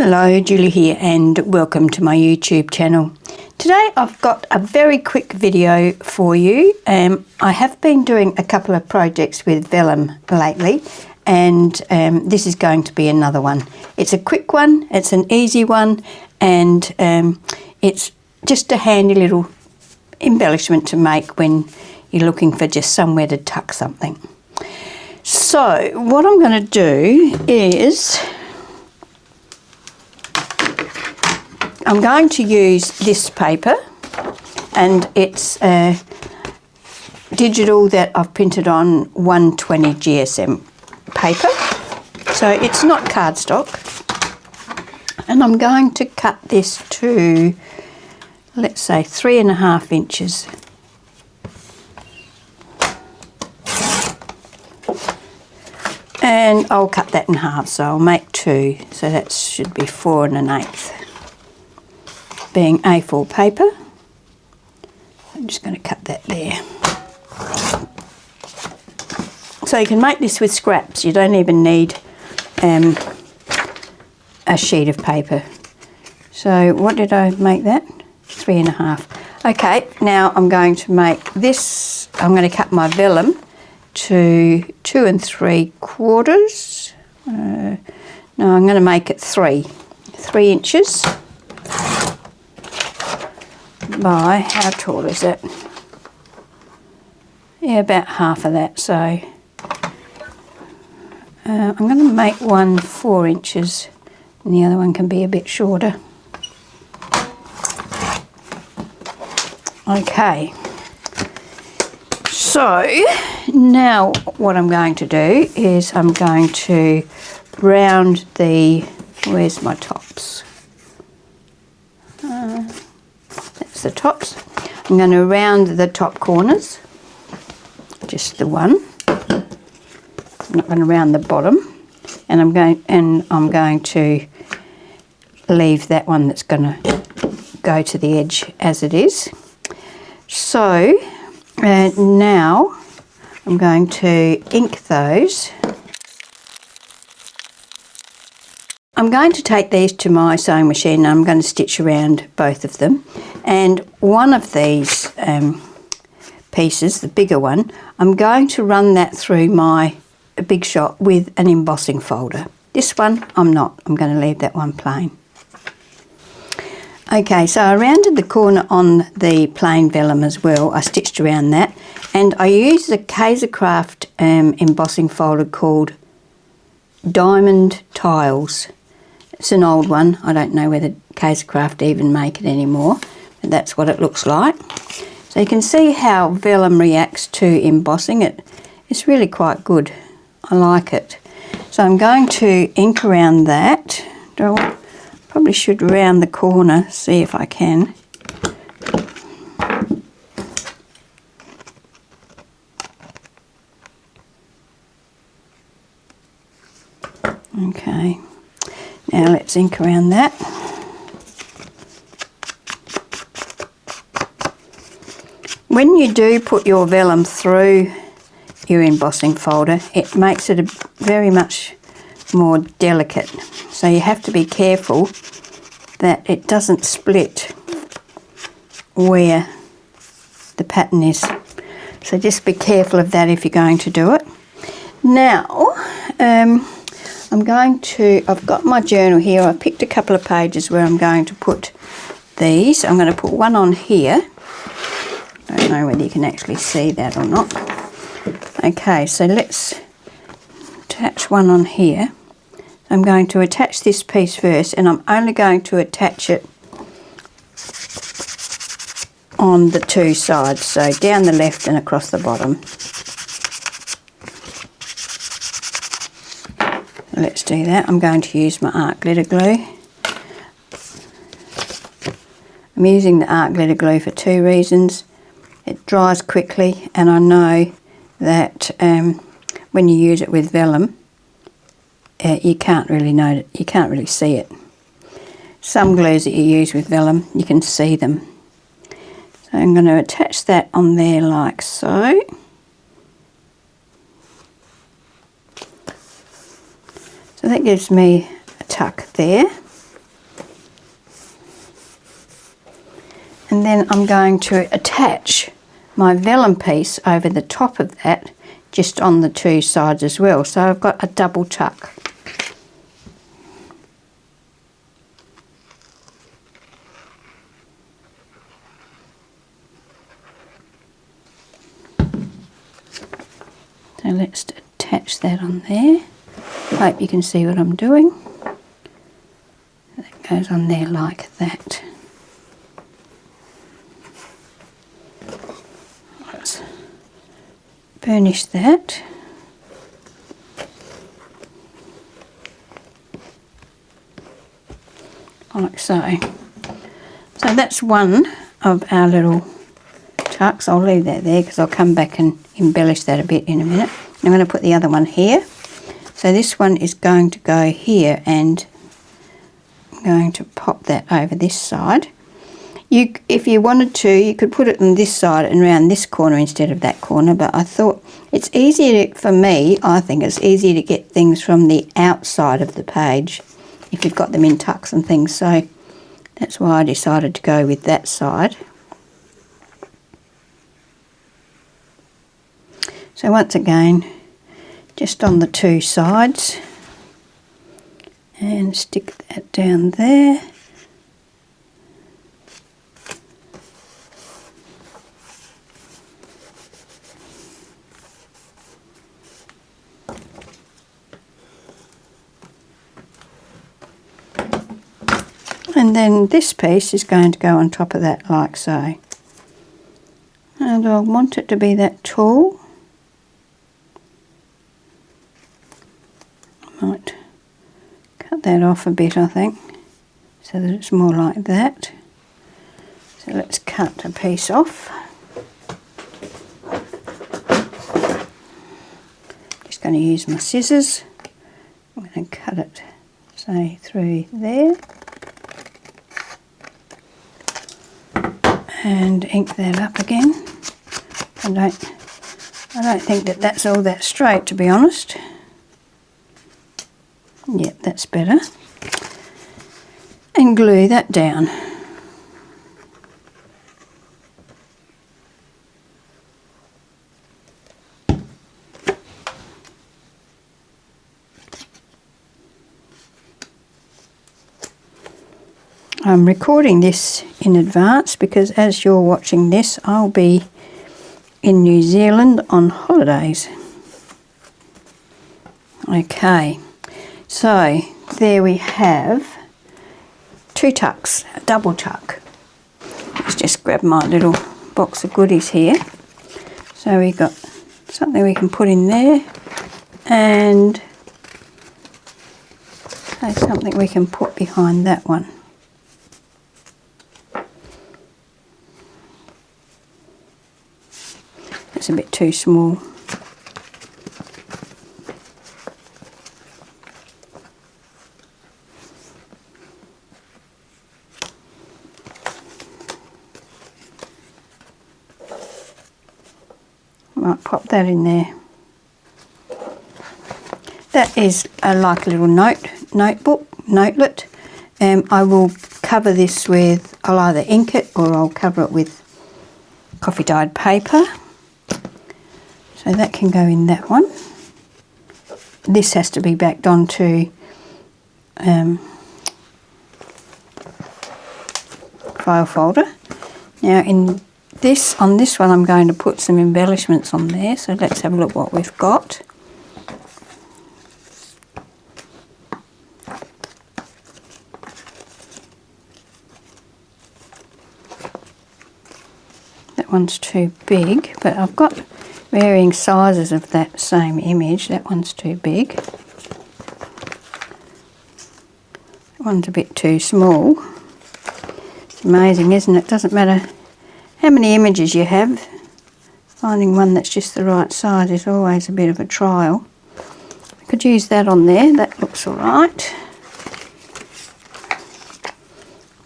Hello, Julie here and welcome to my YouTube channel. Today I've got a very quick video for you. I have been doing a couple of projects with Vellum lately and this is going to be another one. It's a quick one, it's an easy one, and it's just a handy little embellishment to make when you're looking for just somewhere to tuck something. So what I'm going to do is I'm going to use this paper, and it's digital that I've printed on 120 GSM paper, so it's not cardstock, and I'm going to cut this to, let's say, 3.5 inches. And I'll cut that in half, so I'll make 2, so that should be 4 1/8. Being A4 paper, I'm just going to cut that there. So you can make this with scraps, you don't even need a sheet of paper. So what did I make that? 3.5. Okay, now I'm going to make this, I'm going to cut my vellum to 2 3/4. No, I'm going to make it 3 inches. By, how tall is it? Yeah, about half of that. So I'm going to make one 4 inches and the other one can be a bit shorter. Okay, so now what I'm going to do is I'm going to round the, where's my tops? That's the tops. I'm going to round the top corners, just the one. I'm not going to round the bottom, and I'm going to leave that one that's going to go to the edge as it is. So now I'm going to ink those. I'm going to take these to my sewing machine and I'm going to stitch around both of them. And one of these pieces, the bigger one, I'm going to run that through my Big Shot with an embossing folder. This one I'm not, I'm going to leave that one plain. Okay, so I rounded the corner on the plain vellum as well. I stitched around that, and I used a Papercraft embossing folder called Diamond Tiles. It's an old one. I don't know whether Papercraft even make it anymore, but that's what it looks like. So you can see how vellum reacts to embossing. It's really quite good. I like it. So I'm going to ink around that. Probably should round the corner, see if I can. Okay, now let's ink around that. When you do put your vellum through your embossing folder, it makes it very much more delicate. So you have to be careful that it doesn't split where the pattern is. So just be careful of that if you're going to do it. Now, I've got my journal here. I picked a couple of pages where I'm going to put these. I'm going to put one on here. I don't know whether you can actually see that or not. Okay, so let's attach one on here. I'm going to attach this piece first, and I'm only going to attach it on the 2 sides, so down the left and across the bottom. Let's do that. I'm going to use my art glitter glue. I'm using the art glitter glue for 2 reasons. It dries quickly, and I know that when you use it with vellum, you can't really see it. Some glues that you use with vellum, you can see them. So I'm going to attach that on there like so. So that gives me a tuck there. then I'm going to attach my vellum piece over the top of that, just on the two sides as well. So I've got a double tuck. So let's attach that on there. Hope you can see what I'm doing. That goes on there like that. Let's burnish that. Like so. So that's one of our little tucks. I'll leave that there because I'll come back and embellish that a bit in a minute. I'm going to put the other one here. So this one is going to go here, and I'm going to pop that over this side. If you wanted to, you could put it on this side and round this corner instead of that corner, but I thought it's easier for me, I think it's easier to get things from the outside of the page if you've got them in tucks and things, so that's why I decided to go with that side. So once again, just on the two sides, and stick that down there. And then this piece is going to go on top of that like so. And I want it to be that tall. I might cut that off a bit, I think, so that it's more like that. So let's cut a piece off. Just going to use my scissors. I'm going to cut it, say, through there. And ink that up again. I don't think that that's all that straight, to be honest. Yep, that's better. And glue that down. I'm recording this in advance because as you're watching this, I'll be in New Zealand on holidays. Okay, so there we have two tucks, a double tuck. Let's just grab my little box of goodies here. So we've got something we can put in there, and something we can put behind that one. It's a bit too small. Might pop that in there. That is like a little notelet. I will cover this with, I'll either ink it or I'll cover it with coffee dyed paper. So that can go in that one. This has to be backed onto file folder. Now on this one I'm going to put some embellishments on there, so let's have a look what we've got. That one's too big, but I've got varying sizes of that same image. That one's too big. That one's a bit too small. It's amazing, isn't it? Doesn't matter how many images you have, finding one that's just the right size is always a bit of a trial. I could use that on there, that looks alright.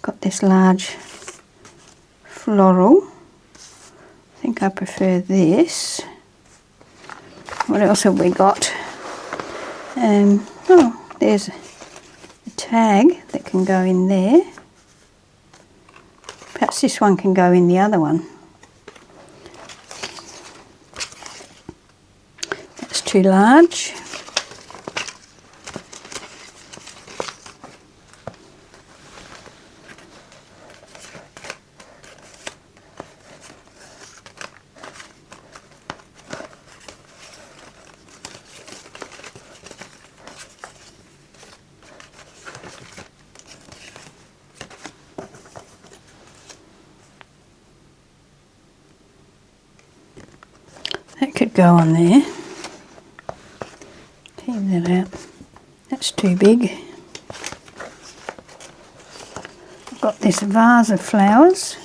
Got this large floral. I think I prefer this. What else have we got? Oh, there's a tag that can go in there. perhaps this one can go in the other one. That's too large. That could go on there. Take that out. That's too big. I've got this vase of flowers.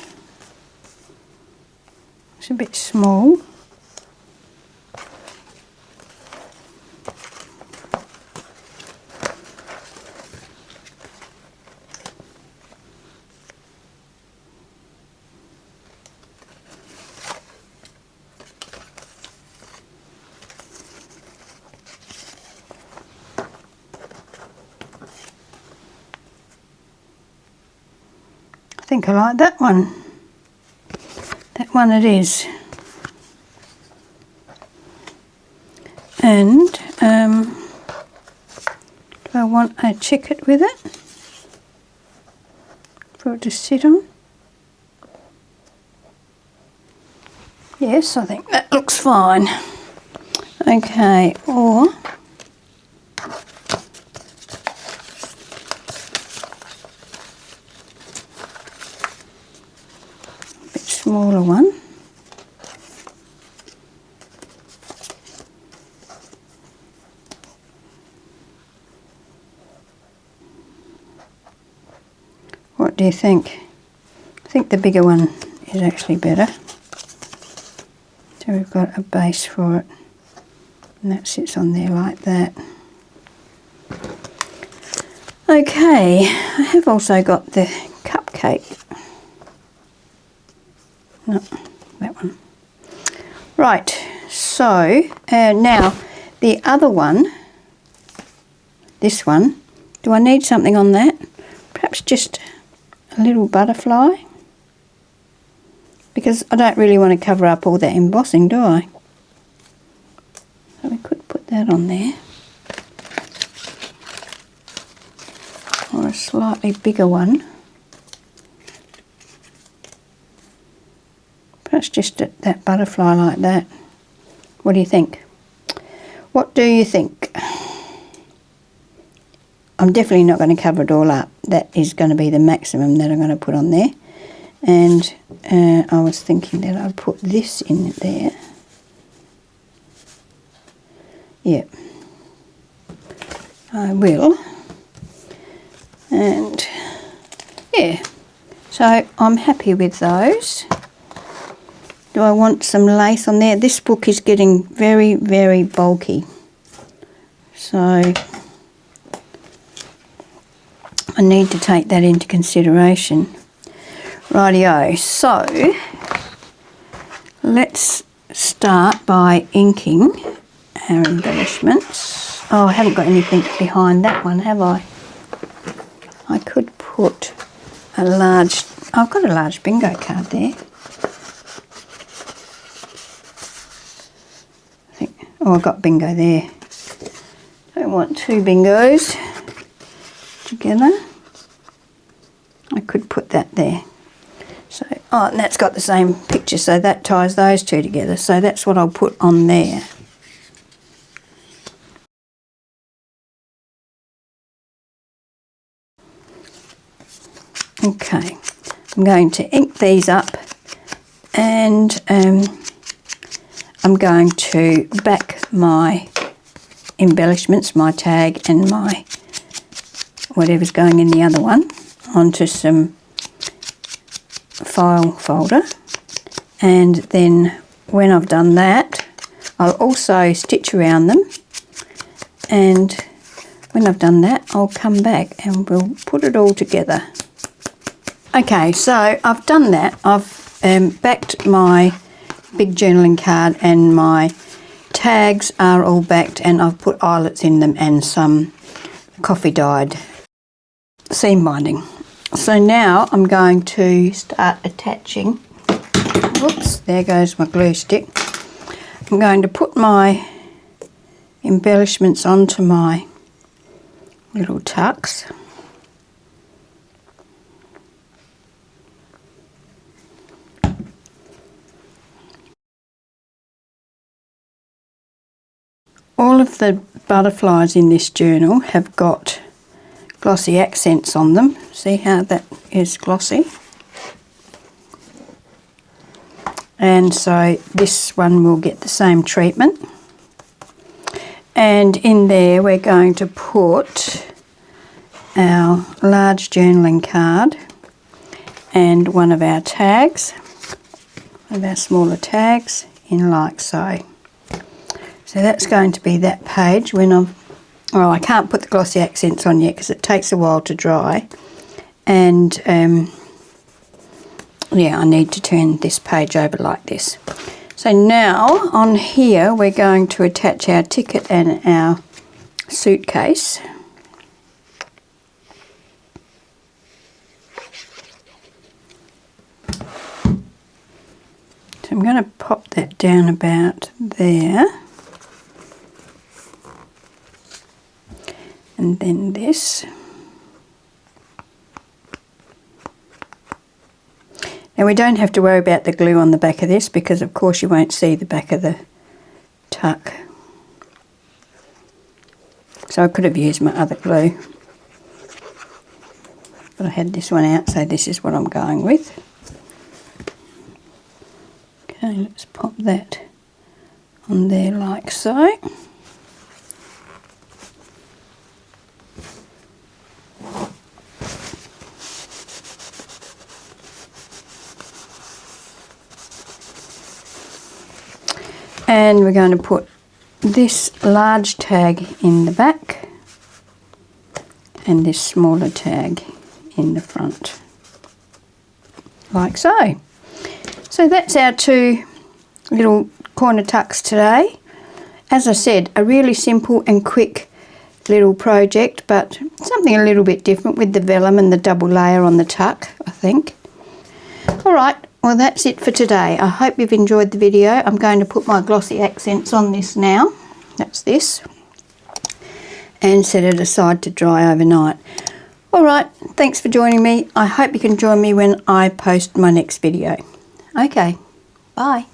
It's a bit small. I think I like that one. That one it is. And do I want a chicket with it for it to sit on? Yes, I think that looks fine. Okay, or smaller one. What do you think? I think the bigger one is actually better. So we've got a base for it, and that sits on there like that. Okay, I have also got the cupcake. No, that one. Right, so now the other one, this one, do I need something on that? Perhaps just a little butterfly? Because I don't really want to cover up all that embossing, do I? So we could put that on there. Or a slightly bigger one. Perhaps just that butterfly like that. What do you think? What do you think? I'm definitely not going to cover it all up. That is going to be the maximum that I'm going to put on there. And I was thinking that I'd put this in there. Yep. I will. And yeah. So I'm happy with those. Do I want some lace on there? This book is getting very, very bulky. So I need to take that into consideration. Rightio, so let's start by inking our embellishments. Oh, I haven't got anything behind that one, have I? I could put a large, I've got a large bingo card there. Oh, I've got bingo there. Don't want two bingos together. I could put that there. So, oh, and that's got the same picture, so that ties those two together. So that's what I'll put on there. Okay, I'm going to ink these up, and I'm going to back my embellishments, my tag and my whatever's going in the other one, onto some file folder, and then when I've done that I'll also stitch around them, and when I've done that I'll come back and we'll put it all together. Okay, so I've done that. I've backed my big journaling card, and my tags are all backed, and I've put eyelets in them and some coffee dyed seam binding. So now I'm going to start attaching. Whoops, there goes my glue stick. I'm going to put my embellishments onto my little tucks. All of the butterflies in this journal have got glossy accents on them. See how that is glossy? And so this one will get the same treatment. And in there we're going to put our large journaling card and one of our tags, one of our smaller tags, in like so. So that's going to be that page when well, I can't put the glossy accents on yet because it takes a while to dry. And yeah, I need to turn this page over like this. So now on here we're going to attach our ticket and our suitcase. So I'm going to pop that down about there. And then this. Now we don't have to worry about the glue on the back of this because of course you won't see the back of the tuck. So I could have used my other glue, but I had this one out, so this is what I'm going with. Okay, let's pop that on there like so. And we're going to put this large tag in the back and this smaller tag in the front, like so. So that's our two little corner tucks today. As I said, a really simple and quick little project, but something a little bit different with the vellum and the double layer on the tuck, I think. All right. Well, that's it for today. I hope you've enjoyed the video. I'm going to put my glossy accents on this now. That's this. And set it aside to dry overnight. All right, thanks for joining me. I hope you can join me when I post my next video. Okay, bye.